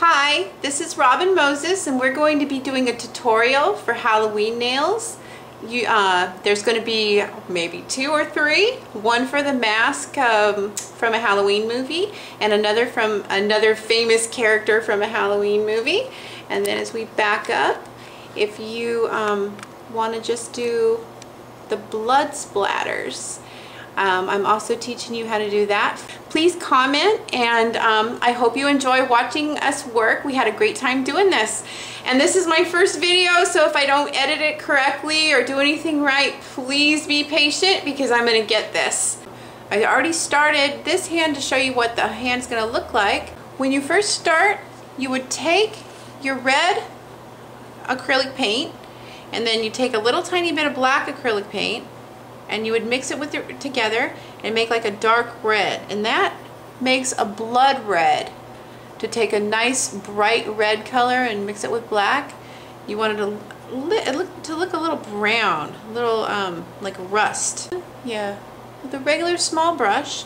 Hi, this is Robin Moses and we're going to be doing a tutorial for Halloween nails. There's going to be maybe 2 or 3. One for the mask from a Halloween movie and another from another famous character from a Halloween movie. And then as we back up, if you want to just do the blood splatters, I'm also teaching you how to do that. Please comment, and I hope you enjoy watching us work. We had a great time doing this. And this is my first video, so if I don't edit it correctly or do anything right, please be patient because I'm going to get this. I already started this hand to show you what the hand's going to look like. When you first start, you would take your red acrylic paint, and then you take a little tiny bit of black acrylic paint, and you would mix it together and make like a dark red, and that makes a blood red. To take a nice bright red color and mix it with black, you want it to look a little brown, a little like rust. Yeah, with a regular small brush,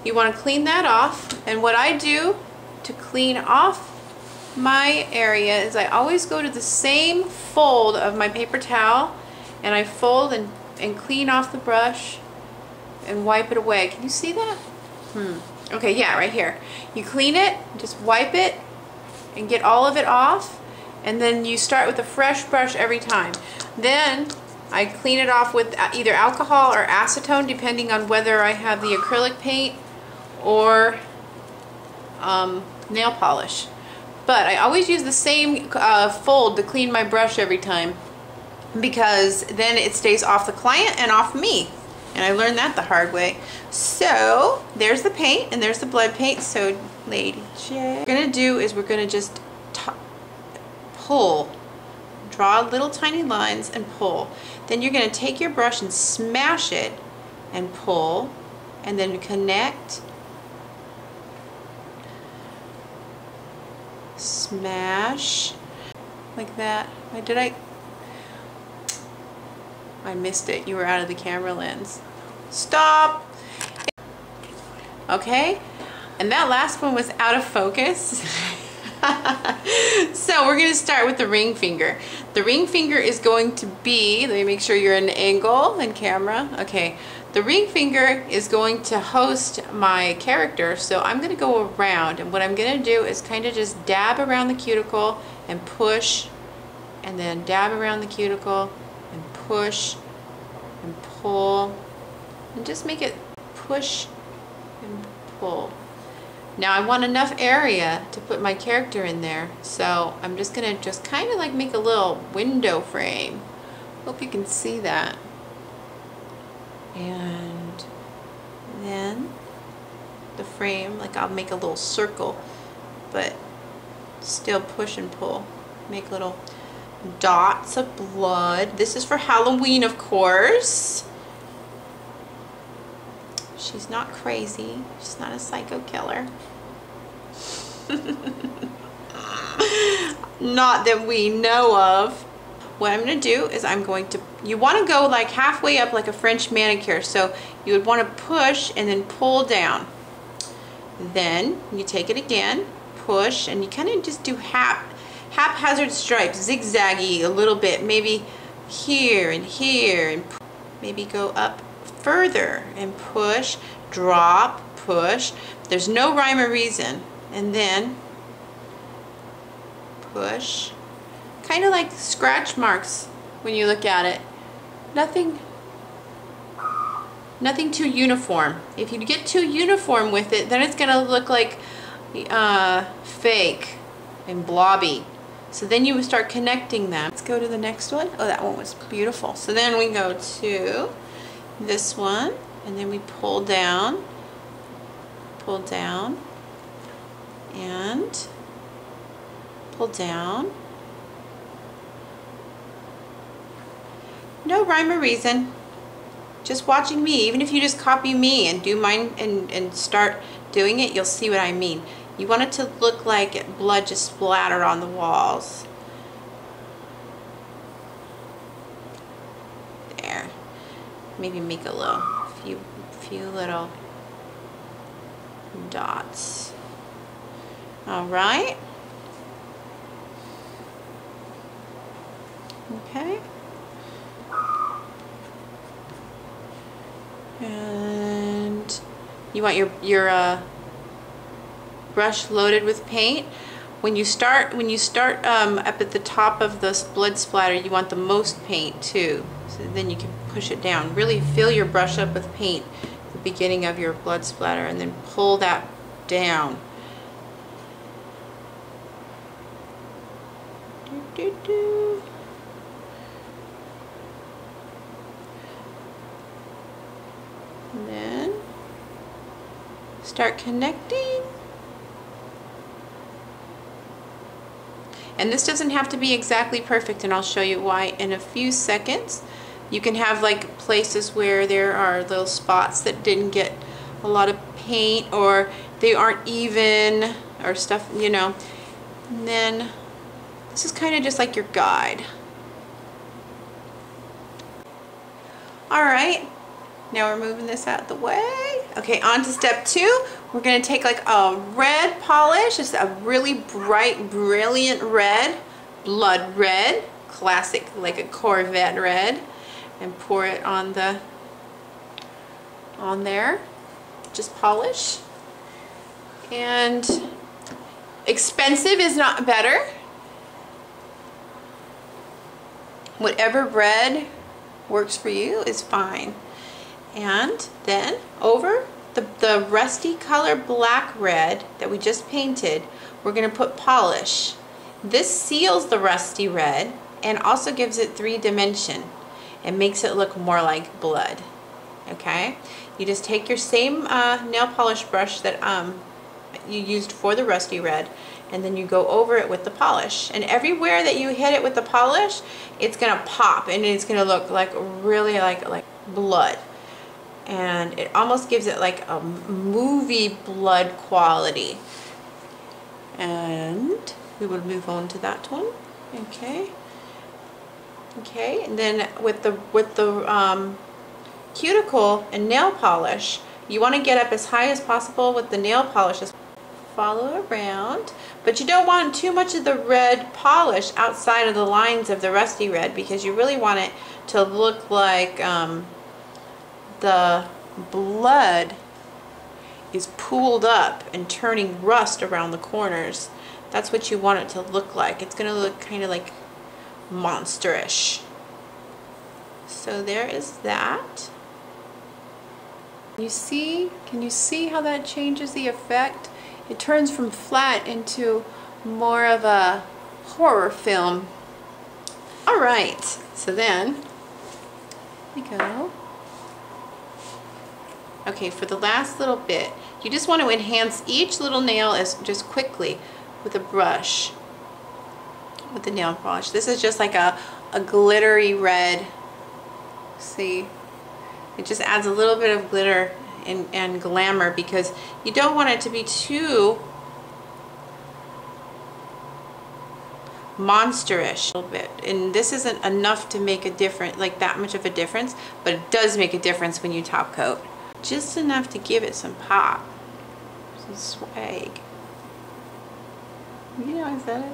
you want to clean that off. And what I do to clean off my area is I always go to the same fold of my paper towel, and I fold and clean off the brush and wipe it away. Can you see that? Okay, yeah, right here. You clean it, just wipe it and get all of it off, and then you start with a fresh brush every time. Then I clean it off with either alcohol or acetone, depending on whether I have the acrylic paint or nail polish. But I always use the same fold to clean my brush every time, because then it stays off the client and off me. And I learned that the hard way. So there's the paint and there's the blood paint. So Lady J, what we're gonna do is we're gonna just pull, draw little tiny lines and pull. Then you're gonna take your brush and smash it and pull, and then connect, smash, like that. I missed it. You were out of the camera lens. Stop! Okay, and that last one was out of focus. So we're going to start with the ring finger. The ring finger is going to be, let me make sure you're in an angle and camera. Okay, the ring finger is going to host my character, so I'm going to go around, and what I'm going to do is kind of just dab around the cuticle and push, and then dab around the cuticle and push and pull, and just make it push and pull. Now I want enough area to put my character in there, so I'm just gonna kind of like make a little window frame. Hope you can see that. And then the frame, like I'll make a little circle, but still push and pull. Make little dots of blood. This is for Halloween, of course. She's not crazy. She's not a psycho killer. Not that we know of. What I'm going to do is you want to go like halfway up like a French manicure. So you would want to push and then pull down. Then you take it again, push, and you kind of just do haphazard stripes, zigzaggy a little bit, maybe here, and maybe go up further and push, drop, push. There's no rhyme or reason. And then push, kind of like scratch marks when you look at it. Nothing too uniform. If you get too uniform with it, then it's gonna look like fake and blobby. So then you would start connecting them. Let's go to the next one. Oh, that one was beautiful. So then we go to this one, and then we pull down, and pull down. No rhyme or reason. Just watching me. Even if you just copy me and do mine and start doing it, you'll see what I mean. You want it to look like blood just splattered on the walls. There. Maybe make a few little dots. All right. Okay. And you want your brush loaded with paint. When you start up at the top of the blood splatter, you want the most paint too. So then you can push it down. Really fill your brush up with paint at the beginning of your blood splatter, and then pull that down. Do, do, do. And then start connecting. And this doesn't have to be exactly perfect, and I'll show you why in a few seconds. You can have like places where there are little spots that didn't get a lot of paint, or they aren't even, or stuff, you know. And then this is kind of just like your guide. All right, now we're moving this out of the way. Okay, on to step 2. We're gonna take like a red polish. It's a really bright, brilliant red, blood red, classic, like a Corvette red, and pour it on there. Just polish. And expensive is not better. Whatever red works for you is fine. And then over the rusty color black red that we just painted, we're going to put polish. This seals the rusty red and also gives it 3-dimension. It makes it look more like blood. Okay? You just take your same nail polish brush that you used for the rusty red, and then you go over it with the polish. And everywhere that you hit it with the polish, it's going to pop and it's going to look like really like blood. And it almost gives it like a movie blood quality. And we will move on to that one. Okay. Okay, and then with the cuticle and nail polish, you want to get up as high as possible with the nail polish. Follow around, but you don't want too much of the red polish outside of the lines of the rusty red, because you really want it to look like the blood is pooled up and turning rust around the corners. That's what you want it to look like. It's going to look kind of like monsterish. So there is that. Can you see how that changes the effect? It turns from flat into more of a horror film. All right, so then we go. Okay, for the last little bit, you just want to enhance each little nail as just quickly with a brush, with the nail polish. This is just like a glittery red. See, it just adds a little bit of glitter and glamour, because you don't want it to be too monsterish a little bit. And this isn't enough to make a difference, like that much of a difference, but it does make a difference when you top coat. Just enough to give it some pop, some swag. You know, I said it.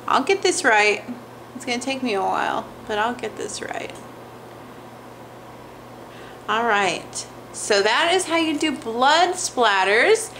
I'll get this right. It's gonna take me a while, but I'll get this right. All right, so that is how you do blood splatters.